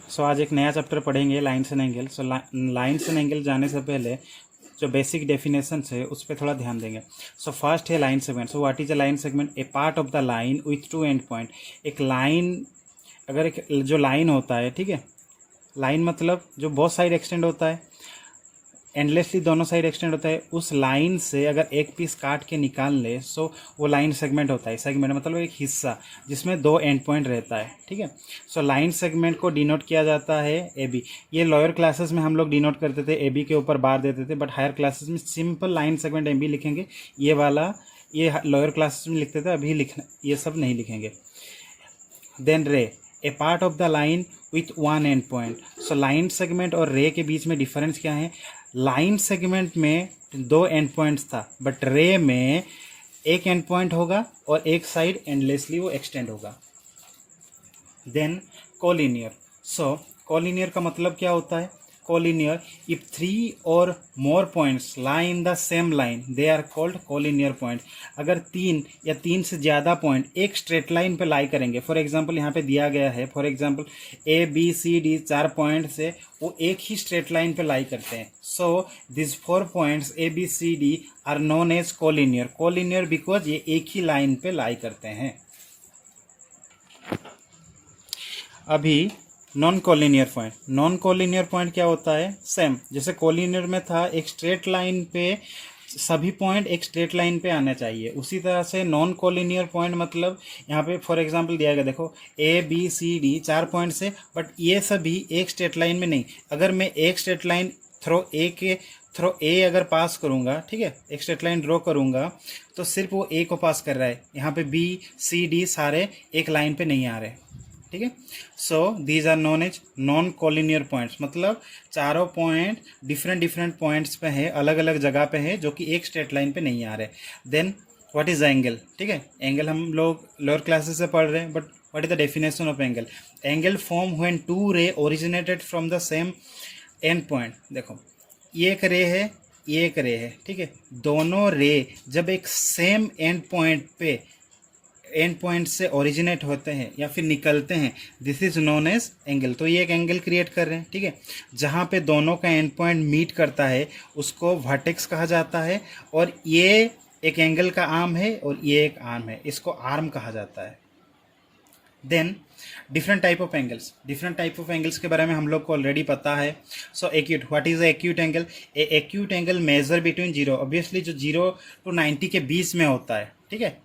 सो आज एक नया चैप्टर पढ़ेंगे, lines and angle. So lines and angle जाने से पहले जो बेसिक डेफिनेशन है उस पर थोड़ा ध्यान देंगे। सो फर्स्ट है line segment. So what is a line segment? A part of the line with to and point. एक लाइन, अगर एक जो लाइन होता है, ठीक है, लाइन मतलब जो बहुत साइड एक्सटेंड होता है, एंडलेसली दोनों साइड एक्सटेंड होता है, उस लाइन से अगर एक पीस काट के निकाल ले सो वो लाइन सेगमेंट होता है। सेगमेंट मतलब एक हिस्सा जिसमें दो एंड पॉइंट रहता है, ठीक है। सो लाइन सेगमेंट को डिनोट किया जाता है ए बी। ये लोअर क्लासेस में हम लोग डिनोट करते थे, ए बी के ऊपर बार देते थे, बट हायर क्लासेस में simple line segment A B लिखेंगे। ये वाला ये लोअर क्लासेस में लिखते थे, अभी लिखना ये सब नहीं लिखेंगे। Then ray, a part of the line with one end point. So line segment और रे के बीच में डिफरेंस क्या है? लाइन सेगमेंट में दो एंड पॉइंट्स था, बट रे में एक एंड पॉइंट होगा और एक साइड एंडलेसली वो एक्सटेंड होगा। Then collinear. सो कोलिनियर का मतलब क्या होता है? कोलिनियर, इफ थ्री और more points lie in the same line they are called collinear point. अगर तीन या तीन से ज़्यादा पॉइंट एक स्ट्रेट लाइन पे लाई करेंगे, फॉर एग्जांपल यहाँ पे दिया गया है, for example A B C D, चार पॉइंट से वो एक ही स्ट्रेट लाइन पे लाई करते हैं। So this four points A B C D are known as collinear. Collinear because ये एक ही लाइन पे लाई करते हैं। अभी non collinear point. Non collinear point क्या होता है? सेम जैसे कोलिनियर में था, एक स्ट्रेट लाइन पे सभी पॉइंट एक स्ट्रेट लाइन पे आना चाहिए, उसी तरह से नॉन कोलिनियर पॉइंट मतलब यहाँ पे फॉर एग्जांपल दिया गया, देखो ए बी सी डी चार पॉइंट से, बट ये सभी एक स्ट्रेट लाइन में नहीं। अगर मैं एक स्ट्रेट लाइन थ्रो ए अगर पास करूँगा, ठीक है, एक स्ट्रेट लाइन ड्रॉ करूँगा, तो सिर्फ वो ए को पास कर रहा है, यहाँ पे बी सी डी सारे एक लाइन पे नहीं आ रहे, ठीक है। So these are known as non collinear points, मतलब चारों पॉइंट डिफरेंट पॉइंट्स पे है, अलग अलग जगह पे है, जो कि एक स्ट्रेट लाइन पे नहीं आ रहे। Then what is angle? ठीक है, एंगल हम लोग लोअर क्लासेस से पढ़ रहे हैं, but what is the definition of angle? Angle form when two ray originated from the same end point. देखो ये एक रे है, ये एक रे है, ठीक है, दोनों रे जब एक सेम एंड पॉइंट पे एंड पॉइंट से ओरिजिनेट होते हैं या फिर निकलते हैं, this is known as angle. तो ये एक एंगल क्रिएट कर रहे हैं, ठीक है, जहाँ पे दोनों का एंड पॉइंट मीट करता है उसको वर्टेक्स कहा जाता है, और ये एक एंगल का आर्म है और ये एक आर्म है, इसको आर्म कहा जाता है। Then different type of angles. Different type of angles के बारे में हम लोग को ऑलरेडी पता है। So acute, what is acute angle? A acute angle measure between zero, obviously जो 0 to 90 के बीच में होता है, ठीक है,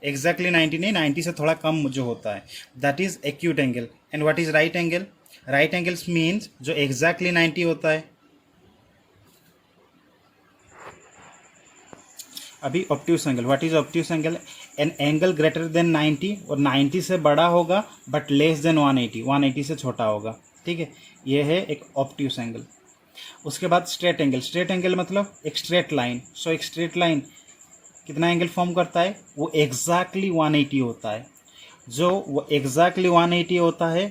एग्जैक्टली 90 नहीं, 90 से थोड़ा कम जो होता है, that is acute angle. And what is right angle? Right angles means जो एग्जैक्टली 90 होता है। अभी obtuse angle, what is obtuse angle? An angle greater than 90, और 90 से बड़ा होगा बट लेस देन 180, 180 से छोटा होगा, ठीक है, ये है एक ऑब्ट्यूस एंगल। उसके बाद स्ट्रेट एंगल। स्ट्रेट एंगल मतलब एक स्ट्रेट लाइन। सो एक स्ट्रेट लाइन कितना एंगल फॉर्म करता है? वो एग्जैक्टली 180 होता है। जो वो एग्जैक्टली 180 होता है,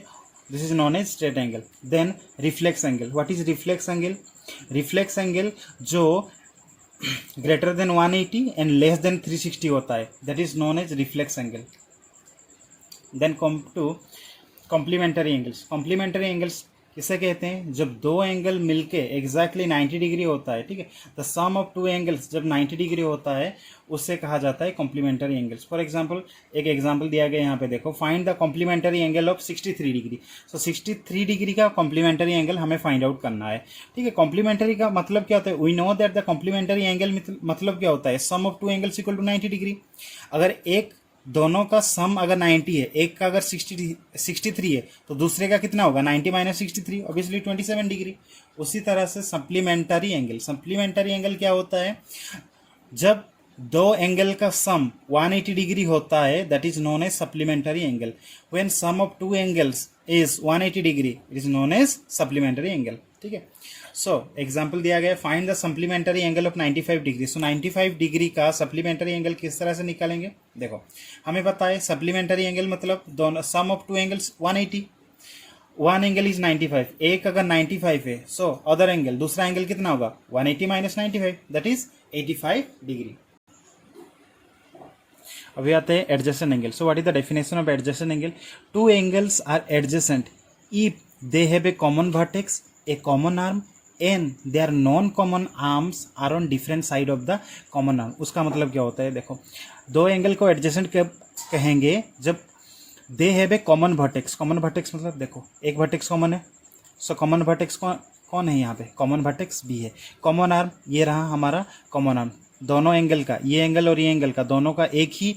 this is known as straight angle. Then reflex angle. What is reflex angle? Reflex angle जो greater than 180 and less than 360 होता है, that is known as reflex angle. Then come to complementary angles. Complementary angles किसे कहते हैं? जब दो angle मिलके exactly 90 degree होता है, ठीक है, the sum of two angles जब 90 डिग्री होता है उससे कहा जाता है कॉम्प्लीमेंट्री एंगल्स। फॉर एग्जांपल एक एग्जांपल दिया गया यहाँ पे, देखो find the complementary angle of 63 degree. So 63 degree का कॉम्प्लीमेंट्री एंगल हमें फाइंड आउट करना है, ठीक है। कॉम्प्लीमेंट्री का मतलब क्या होता है? We know that the complementary angle मतलब क्या होता है? Sum of two angles equal to 90 degree. अगर एक दोनों का सम अगर 90 है, एक का अगर 63 है, तो दूसरे का कितना होगा? 90 माइनस 63, ऑब्वियसली 27 डिग्री। उसी तरह से सप्लीमेंट्री एंगल। सप्लीमेंट्री एंगल क्या होता है? जब दो एंगल का सम 180 डिग्री होता है, that is known as supplementary angle. When sum of two angles is 180 degree, it is known as supplementary angle, ठीक है। सो एग्जाम्पल दिया गया, find the supplementary angle of 95 degree. So 95 degree का supplementary angle किस तरह से निकालेंगे? देखो हमें पता है सप्लीमेंट्री एंगल मतलब दोनों sum of two angles 180, one angle is 95, एक अगर 95 है, सो अदर एंगल दूसरा एंगल कितना होगा? 180 माइनस 95, दैट इज 85 डिग्री। अभी आते हैं adjacent angle. So what is the definition of adjacent angle? Two angles are adjacent if they have a common vertex, a common arm and their non common arms are on different side of the common arm. उसका मतलब क्या होता है, देखो दो angle को adjacent कहेंगे जब दे have a common vertex. Common vertex मतलब देखो एक वर्टेक्स कॉमन है, सो कॉमन वर्टेक्स कौन है यहाँ पे, कॉमन वर्टेक्स बी है। कॉमन आर्म ये रहा हमारा कॉमन आर्म, दोनों एंगल का, ये एंगल और ये एंगल का दोनों का एक ही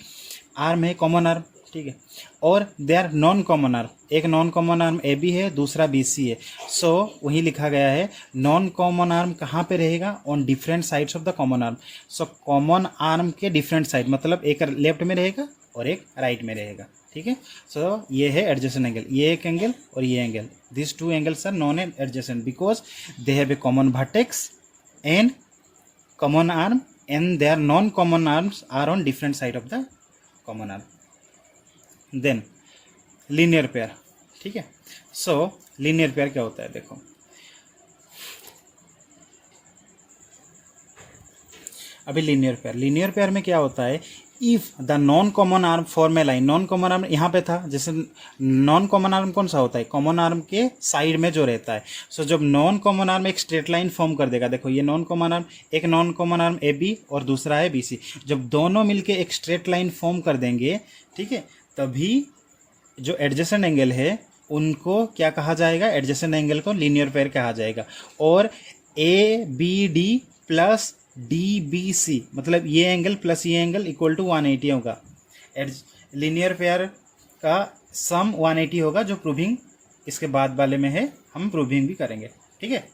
आर्म है कॉमन आर्म, ठीक है। और they are non common arm, एक non common arm A B है, दूसरा बी सी है। सो वही लिखा गया है नॉन कॉमन आर्म कहाँ पे रहेगा, on different sides of the common arm. So common arm के डिफरेंट साइड मतलब एक लेफ्ट में रहेगा और एक राइट में रहेगा, ठीक है। सो ये है एडजेसेंट एंगल, ये एक एंगल और ये angle, this two angles are non adjacent because they have a common vertex and common arm and their non common arms are on different side of the common arm. Then linear pair, ठीक है। सो linear pair क्या होता है, देखो अभी linear pair में क्या होता है, if the non common arm form A line, non common arm यहाँ पे था, जैसे नॉन कॉमन आर्म कौन सा होता है, कॉमन आर्म के साइड में जो रहता है। सो जब नॉन कॉमन आर्म एक स्ट्रेट लाइन फॉर्म कर देगा, देखो ये नॉन कॉमन आर्म, एक non common arm A B और दूसरा है बी सी, जब दोनों मिलके एक स्ट्रेट लाइन फॉर्म कर देंगे, ठीक है, तभी जो एडजेसेंट एंगल है उनको क्या कहा जाएगा, एडजेसेंट एंगल को लीनियर पेयर कहा जाएगा। और A B D plus D B C मतलब ये एंगल प्लस ये एंगल इक्वल टू 180 होगा। लीनियर पेयर का सम 180 होगा, जो प्रूविंग इसके बाद वाले में है, हम प्रूविंग भी करेंगे, ठीक है।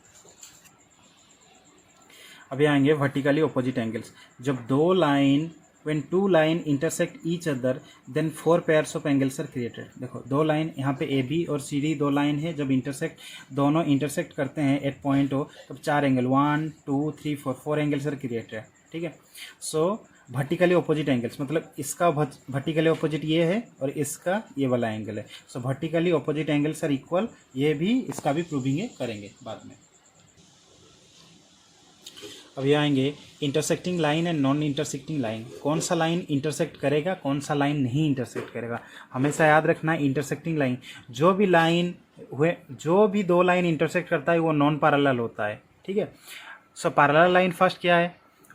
अभी आएंगे वर्टिकली ऑपोजिट एंगल्स। जब दो line when two line intersect each other then four pairs of angles are created। देखो दो लाइन यहाँ पे ए बी और सी डी दो लाइन है, जब दोनों इंटरसेक्ट करते हैं एट पॉइंट हो तब चार एंगल 1 2 3 4 4 एंगल्स आर क्रिएटेड, ठीक है। सो वर्टिकली ऑपोजिट एंगल्स मतलब इसका वर्टिकली ऑपोजिट ये है और इसका ये वाला एंगल है। So vertically opposite angles are equal, ये भी इसका भी प्रूविंग करेंगे बाद में। अब ये आएंगे intersecting line and non intersecting line. कौन सा लाइन इंटरसेक्ट करेगा, कौन सा लाइन नहीं इंटरसेक्ट करेगा, हमेशा याद रखना है। इंटरसेक्टिंग लाइन जो भी दो लाइन इंटरसेक्ट करता है वो नॉन पैरेलल होता है, ठीक है। सो पैरेलल लाइन फर्स्ट क्या है,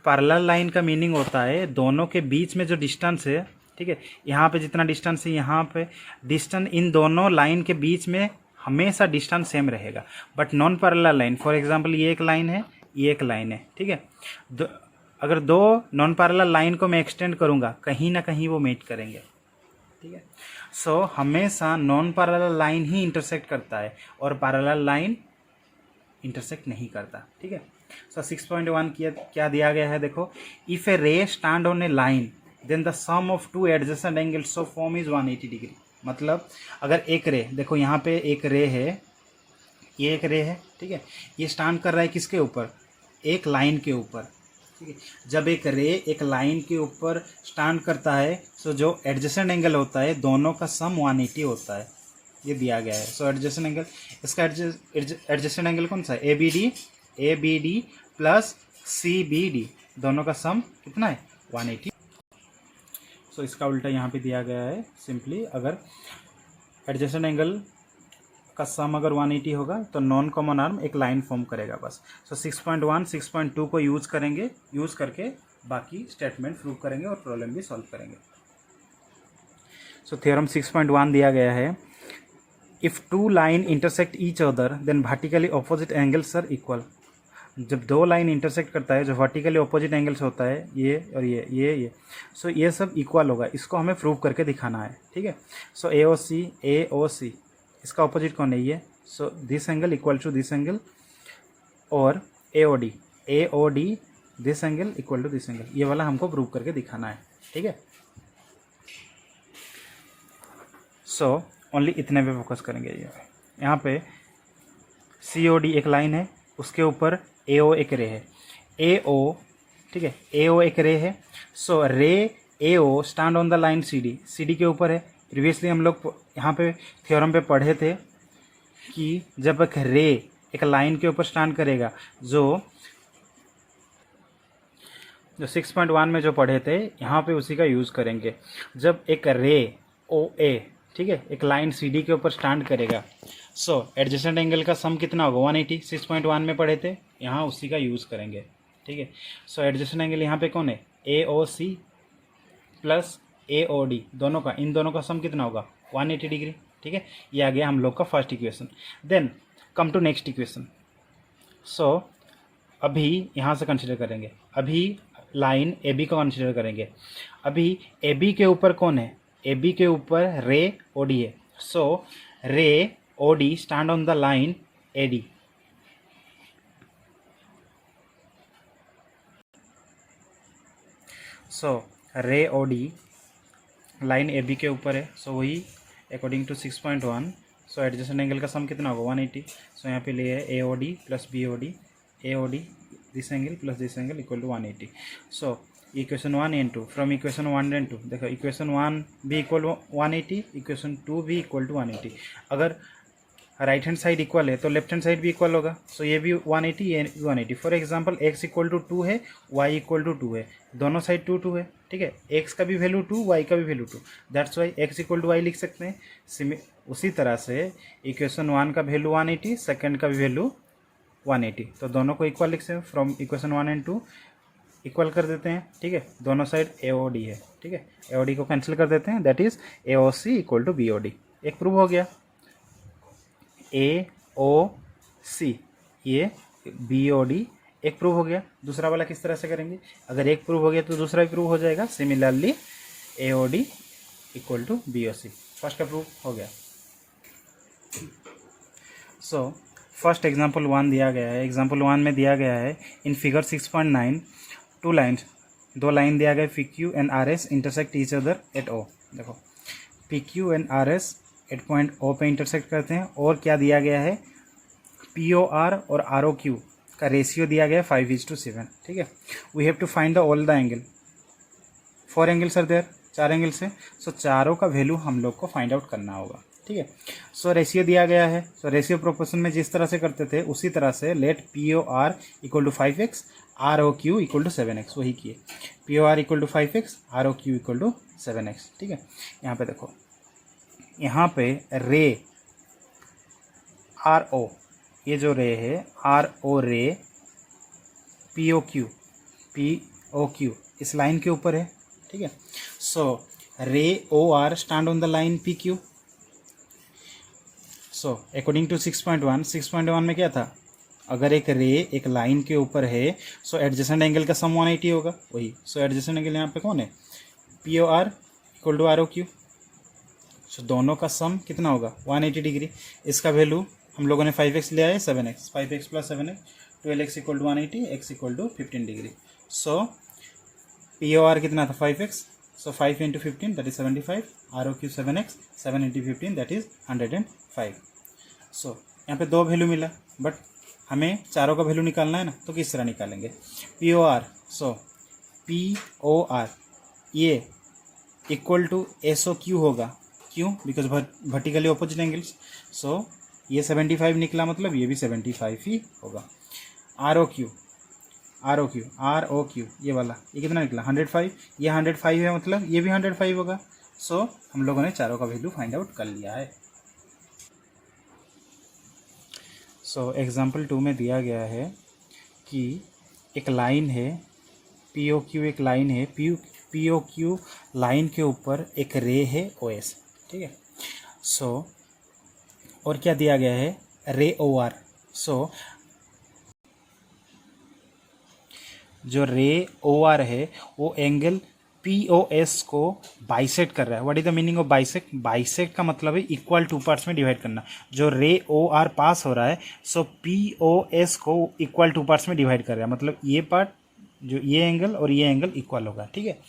पैरेलल लाइन का मीनिंग होता है दोनों के बीच में जो डिस्टेंस है, ठीक है, यहाँ पे जितना डिस्टेंस है यहाँ पे डिस्टेंस इन दोनों लाइन के बीच में हमेशा डिस्टेंस सेम रहेगा। But non parallel line, for example ये एक लाइन है, ये एक लाइन है, ठीक है। अगर दो नॉन पैरेलल लाइन को मैं एक्सटेंड करूँगा कहीं ना कहीं वो मीट करेंगे, ठीक है। सो हमेशा नॉन पैरेलल लाइन ही इंटरसेक्ट करता है और पैरेलल लाइन इंटरसेक्ट नहीं करता, ठीक है। सो 6.1 क्या दिया गया है, देखो if a ray stand on a line then the sum of two adjacent angles of form is 180 degree. मतलब अगर एक रे, देखो यहाँ पे एक रे है, ये एक रे है, ठीक है, ये स्टैंड कर रहा है किसके ऊपर, एक लाइन के ऊपर, ठीक है। जब एक रे एक लाइन के ऊपर स्टैंड करता है सो जो एडजेसेंट एंगल होता है दोनों का सम 180 होता है, ये दिया गया है। सो एडजेसेंट एंगल, इसका एडजेसेंट एंगल कौन सा है, A B D plus C B D, दोनों का सम कितना है 180। सो इसका उल्टा यहाँ पे दिया गया है, सिंपली अगर एडजेसेंट एंगल का सम अगर 180 होगा तो नॉन कॉमन आर्म एक लाइन फॉर्म करेगा बस। सो 6.1 6.2 को यूज़ करके बाकी स्टेटमेंट प्रूव करेंगे और प्रॉब्लम भी सॉल्व करेंगे। सो थ्योरम 6.1 दिया गया है, if two line intersect each other then vertically opposite angles are equal. जब दो लाइन इंटरसेक्ट करता है जो वर्टिकली ऑपोजिट एंगल्स होता है ये और ये सो ये सब इक्वल होगा, इसको हमें प्रूव करके दिखाना है, ठीक है। सो ए ओ सी इसका ऑपोजिट कौन है, ये। So this angle equal to this angle और A O D this angle equal to this angle, ये वाला हमको प्रूव करके दिखाना है, ठीक है। सो ओनली इतने पे फोकस करेंगे। ये यहाँ पे सी ओ डी एक लाइन है, उसके ऊपर ए ओ एक रे है, ए ओ, ठीक है, ए ओ एक रे है। So ray A O stand on the line C D के ऊपर है। प्रीवियसली हम लोग यहाँ पे थ्योरम पे पढ़े थे कि जब एक रे एक लाइन के ऊपर स्टैंड करेगा, जो 6.1 में जो पढ़े थे यहाँ पे उसी का यूज़ करेंगे। जब एक रे ओ ए, ठीक है, एक लाइन सी डी के ऊपर स्टैंड करेगा सो एडजेसेंट एंगल का सम कितना होगा 180, 6.1 में पढ़े थे, यहाँ उसी का यूज़ करेंगे, ठीक है। सो एडजेसेंट एंगल यहाँ पे कौन है, AOC प्लस AOD, दोनों का, इन दोनों का सम कितना होगा 180 डिग्री, ठीक है। ये आ गया हम लोग का first equation. Then come to next equation. So अभी यहाँ से कंसिडर करेंगे, अभी लाइन AB को कंसिडर करेंगे। अभी AB के ऊपर कौन है, AB के ऊपर रे OD है। So ray OD stand on the line AD। So ray OD line AB के ऊपर है। सो वही according to 6.1, so adjacent angle का सम कितना होगा 180। सो यहाँ पे लिए है AOD plus BOD, AOD this angle plus this angle equal to 180। So equation 1 and 2, from equation 1 and 2 देखो, इक्वेशन 1 भी इक्वल 180, इक्वेशन 2 भी इक्वल टू 180। अगर राइट हैंड साइड इक्वल है तो लेफ्ट हैंड साइड भी इक्वल होगा। सो ये भी 180, ये 180। For example x equal to 2 है, y इक्वल टू 2 है, दोनों साइड 2 2 है, ठीक है। x का भी वैल्यू 2, y का भी value 2, that's why x equal to y लिख सकते हैं। उसी तरह से इक्वेशन 1 का वैल्यू 180, सेकेंड का भी वैल्यू 180, तो दोनों को इक्वल लिख सकते हैं। फ्रॉम इक्वेशन 1 एंड 2 इक्वल कर देते हैं, ठीक है। दोनों साइड AOD है, ठीक है, AOD को कैंसिल कर देते हैं, that is AOC equal to BOD। एक प्रूव हो गया AOC, ये BOD एक प्रूव हो गया। दूसरा वाला किस तरह से करेंगे, अगर एक प्रूव हो गया तो दूसरा भी प्रूव हो जाएगा। Similarly AOD equal to BOC, first का प्रूव हो गया। सो फर्स्ट एग्जाम्पल 1 दिया गया है। एग्जाम्पल 1 में दिया गया है इन फिगर 6.9 टू लाइन्स, दो लाइन दिया गया PQ and RS intersect each other at O। देखो PQ and RS at point O पे इंटरसेक्ट करते हैं। और क्या दिया गया है, POR और ROQ का रेशियो दिया गया है 5:7, ठीक है। We have to find the all the angle, 4 angles are there, 4 angle से। सो चारों का वैल्यू हम लोग को फाइंड आउट करना होगा, ठीक है। सो रेशियो दिया गया है। सो रेशियो प्रोपोर्शन में जिस तरह से करते थे उसी तरह से let POR equal to 5x, ROQ equal to 7x, वही किए। POR equal to 5x, ROQ equal to 7x, ठीक है। यहाँ पे देखो, यहाँ पे रे RO, ये जो रे है RO रे POQ इस लाइन के ऊपर है, ठीक है। So ray OR stand on the line PQ। So according to 6.1 में क्या था, अगर एक रे एक लाइन के ऊपर है सो एडजेसेंट एंगल का सम 180 होगा, वही। सो एडजेसेंट एंगल यहाँ पे कौन है, POR इक्वल टू ROQ। सो दोनों का सम कितना होगा 180 डिग्री। इसका वैल्यू हम लोगों ने 5x लिया है, 7x, 5x plus 7x, 12x equal to 180, x equal to 15 degree. So POR कितना था 5x, so 5 into 15 that is 75, ROQ 7x, 7 into 15 that is 105। So यहाँ पे दो वैल्यू मिला, बट हमें चारों का वैल्यू निकालना है ना, तो किस तरह निकालेंगे। POR, सो POR ये इक्वल टू SOQ होगा, क्यों, बिकॉज वर्टिकली ऑपोजिट एंगल्स। सो ये 75 निकला, मतलब ये भी 75 ही होगा। ROQ ये वाला, ये कितना निकला 105, ये 105 है, मतलब ये भी 105 होगा। सो हम लोगों ने चारों का वैल्यू फाइंड आउट कर लिया है। सो एग्जाम्पल 2 में दिया गया है कि एक लाइन है POQ, एक लाइन है POQ लाइन के ऊपर एक रे है OS, ठीक है। सो और क्या दिया गया है, रे OR। सो जो रे OR है वो एंगल POS को बाइसेक्ट कर रहा है। What is the meaning of bisect, bisect का मतलब है इक्वल 2 पार्ट्स में डिवाइड करना। जो रे OR पास हो रहा है सो POS को इक्वल 2 पार्ट्स में डिवाइड कर रहा है, मतलब ये पार्ट, जो ये एंगल और ये एंगल इक्वल होगा, ठीक है।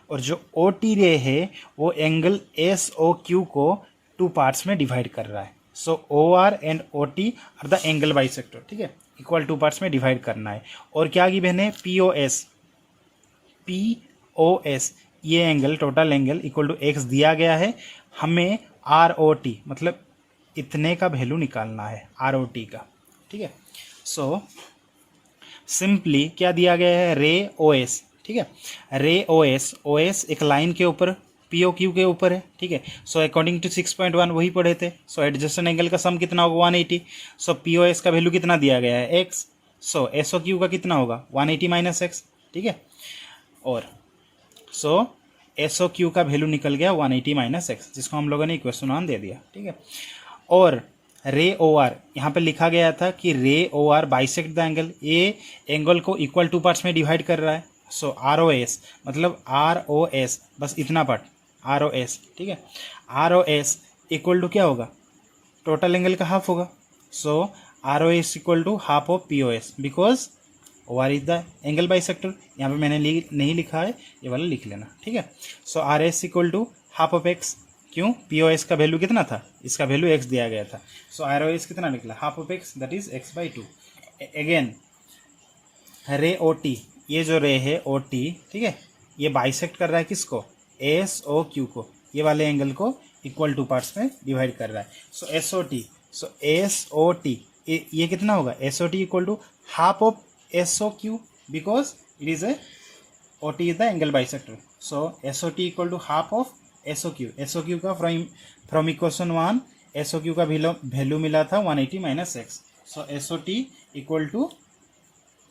और जो OT रे है वो एंगल SOQ को 2 पार्ट्स में डिवाइड कर रहा है। So OR and OT are the angle bisector, ठीक है, इक्वल 2 पार्ट्स में डिवाइड करना है। और क्या गिवन है, POS ये angle, total angle equal to x दिया गया है। हमें ROT मतलब इतने का वैल्यू निकालना है ROT का, ठीक है। सो सिंपली क्या दिया गया है, रे OS, ठीक है। रे OS एक लाइन के ऊपर पी ओ क्यू के ऊपर है, ठीक है। सो अकॉर्डिंग टू 6.1 वही पढ़े थे। सो एडजस्टेंट एंगल का सम कितना होगा 180। सो पी ओ एस का वैल्यू कितना दिया गया है x. So S O Q का कितना होगा 180 माइनस एक्स, ठीक है। और सो एस ओ क्यू का वैल्यू निकल गया 180 माइनस एक्स, जिसको हम लोगों ने इक्वेशन 1 दे दिया, ठीक है। और रे ओ आर यहाँ पे लिखा गया था कि ray O R bisect the angle, ये एंगल को इक्वल टू पार्ट्स में डिवाइड कर रहा है। सो आर ओ एस मतलब आर ओ एस, बस इतना पार्ट आर ओ एस, ठीक है। R O S equal to क्या होगा, टोटल एंगल का हाफ होगा। So R O S equal to half of P O S, because O R is the angle bisector. यहाँ पे मैंने नहीं लिखा है, ये वाला लिख लेना, ठीक है। So R S equal to half of X, क्यों, पी ओ एस का वैल्यू कितना था, इसका वैल्यू एक्स दिया गया था। सो आर ओ एस कितना निकला, half of x, that is x by to. Again रे ओ टी, ये जो रे है ओ टी, ठीक है, ये बाइसेक्ट कर रहा है किसको, एस ओ क्यू को, ये वाले एंगल को इक्वल टू पार्ट्स में डिवाइड कर रहा है। So S O T, so S O T ये कितना होगा, S O T equal to half of S O Q, because it is a O T is the angle bisector. So S O T equal to half of S O Q. S O Q का from equation 1 S O Q का value मिला था 180 minus x. So S O T equal to,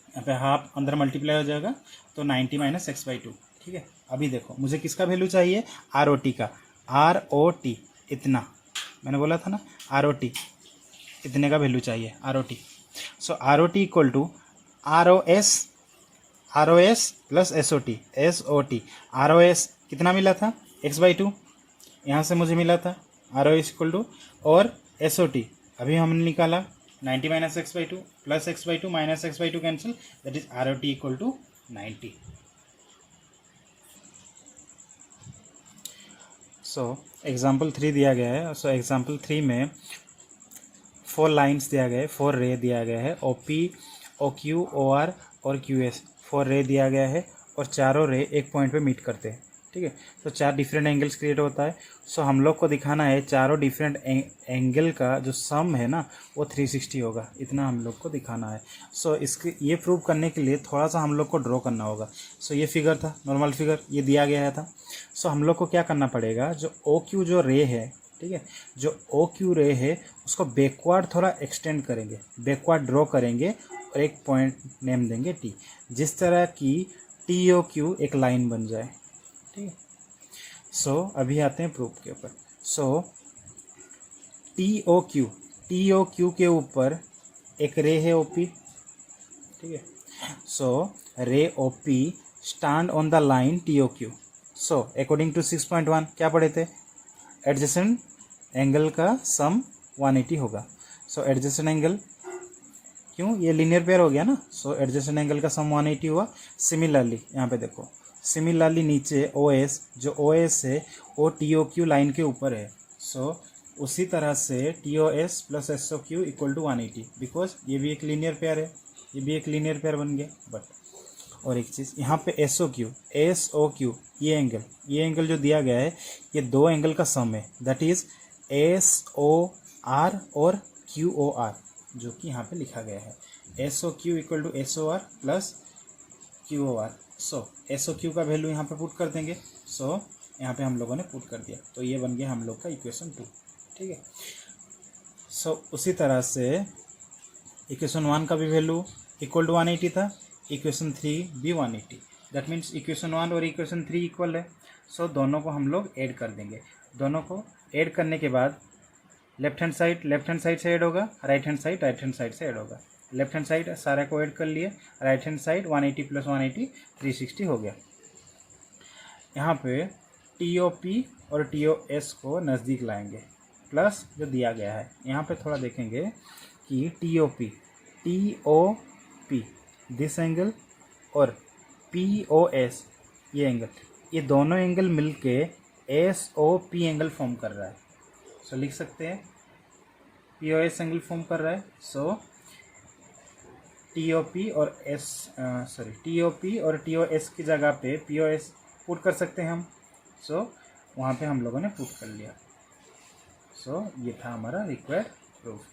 यहाँ पे half अंदर multiply हो जाएगा तो 90 माइनस एक्स बाई टू, ठीक है। अभी देखो मुझे किसका वैल्यू चाहिए, आर ओ टी का। आर ओ टी इतना, मैंने बोला था ना आर ओ टी इतने का वैल्यू चाहिए R O T. So R O T equal to R O S plus S O T, S O T. R O S कितना मिला था एक्स बाई टू, यहाँ से मुझे मिला था R O S equal to, और एस ओ टी अभी हमने निकाला 90 minus x by two plus x by two minus x by two cancel, that is R O T equal to 90। So example 3 दिया गया है। सो एग्जाम्पल 3 में 4 lines दिया गया है, 4 रे दिया गया है, O P O Q O R और क्यू एस, 4 रे दिया गया है, और चारों रे एक पॉइंट पे मीट करते हैं, ठीक है। तो 4 डिफरेंट एंगल्स क्रिएट होता है। सो हम लोग को दिखाना है चारों डिफरेंट एंगल का जो सम है ना वो 360 होगा, इतना हम लोग को दिखाना है। सो इसके ये प्रूव करने के लिए थोड़ा सा हम लोग को ड्रॉ करना होगा। सो ये फिगर था, नॉर्मल फिगर ये दिया गया था। सो हम लोग को क्या करना पड़ेगा, जो ओ क्यू जो रे है, ठीक है, जो ओ क्यू रे है उसको बैकवर्ड थोड़ा एक्सटेंड करेंगे, बैकवर्ड ड्रॉ करेंगे और एक पॉइंट नेम देंगे टी, जिस तरह की टी ओ क्यू एक लाइन बन जाए, ठीक है। सो अभी आते हैं प्रूफ के ऊपर। सो टी ओ क्यू के ऊपर एक रे है ओ पी, ठीक है। So ray O P stand on the line T O Q. So according to 6.1 क्या पढ़े थे, एडजेसेंट एंगल का सम 180 होगा। सो एडजेसेंट एंगल, क्यों, ये लीनियर पेयर हो गया ना। सो एडजेसेंट एंगल का सम 180 हुआ। सिमिलरली यहाँ पे देखो, सिमिलरली नीचे ओ एस, जो ओ एस है वो टी ओ क्यू लाइन के ऊपर है। सो उसी तरह से T O S plus S O Q equal to 180, because ये भी एक लीनियर पेयर है, ये भी एक लीनियर पेयर बन गया। बट और एक चीज़ यहाँ पे एस ओ क्यू ये एंगल जो दिया गया है ये दो एंगल का सम है, that is S O R और क्यू ओ आर, जो कि यहाँ पे लिखा गया है S O Q equal to S O R plus Q O R. So S O Q का वैल्यू यहाँ पे पुट कर देंगे। सो यहाँ पे हम लोगों ने पुट कर दिया, तो ये बन गया हम लोग का इक्वेशन 2, ठीक है। सो उसी तरह से इक्वेशन 1 का भी वैल्यू इक्वल टू 180 था, इक्वेशन 3 भी 180, दैट मीन्स इक्वेशन 1 और इक्वेशन 3 इक्वल है। सो दोनों को हम लोग ऐड कर देंगे। दोनों को ऐड करने के बाद लेफ्ट हैंड साइड से ऐड होगा, राइट हैंड साइड से ऐड होगा। लेफ्ट हैंड साइड सारे को ऐड कर लिए, राइट हैंड साइड 180 प्लस 180 360 हो गया। यहाँ पे टी ओ पी और टी ओ एस को नज़दीक लाएंगे, प्लस जो दिया गया है यहाँ पे थोड़ा देखेंगे कि T O P this angle और पी ओ एस ये एंगल, ये दोनों एंगल मिलके S O P angle form कर रहा है। सो लिख सकते हैं P O S angle form कर रहा है। सो टी ओ पी और टी ओ एस की जगह पे पी ओ एस पुट कर सकते हैं हम। सो वहाँ पे हम लोगों ने पुट कर लिया। सो ये था हमारा रिक्वायर्ड प्रूफ।